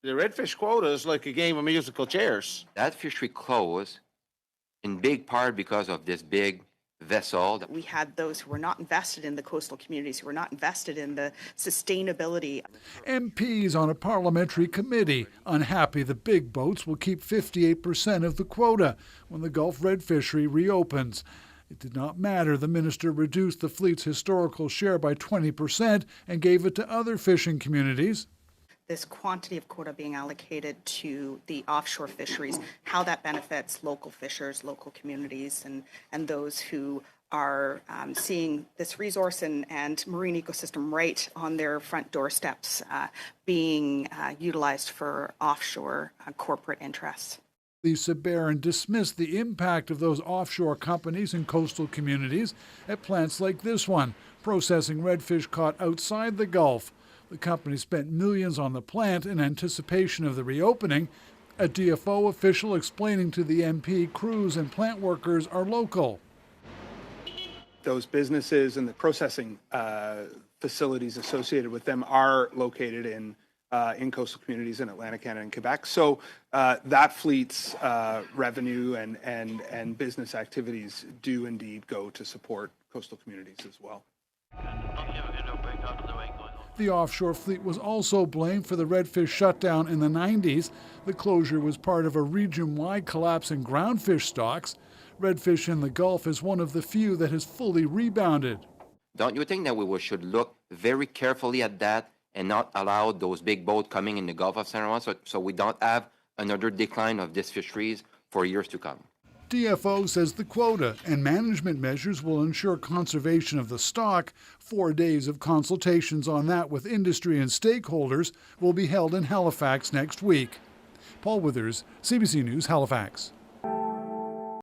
The redfish quota is like a game of musical chairs. That fishery closed in big part because of this big vessel. We had those who were not invested in the coastal communities, who were not invested in the sustainability. MPs on a parliamentary committee unhappy the big boats will keep 58% of the quota when the Gulf red fishery reopens. It did not matter. The minister reduced the fleet's historical share by 20% and gave it to other fishing communities. This quantity of quota being allocated to the offshore fisheries, how that benefits local fishers, local communities, and those who are seeing this resource and marine ecosystem right on their front doorsteps being utilized for offshore corporate interests. Lisa Barron dismissed the impact of those offshore companies in coastal communities at plants like this one, processing redfish caught outside the Gulf. The company spent millions on the plant in anticipation of the reopening. A DFO official explaining to the MP crews and plant workers are local. Those businesses and the processing facilities associated with them are located in coastal communities in Atlantic Canada and Quebec. So that fleet's revenue and business activities do indeed go to support coastal communities as well. The offshore fleet was also blamed for the redfish shutdown in the 90s. The closure was part of a region-wide collapse in groundfish stocks. Redfish in the Gulf is one of the few that has fully rebounded. Don't you think that we should look very carefully at that and not allow those big boats coming in the Gulf of San Juan so we don't have another decline of these fisheries for years to come? DFO says the quota and management measures will ensure conservation of the stock. 4 days of consultations on that with industry and stakeholders will be held in Halifax next week. Paul Withers, CBC News, Halifax.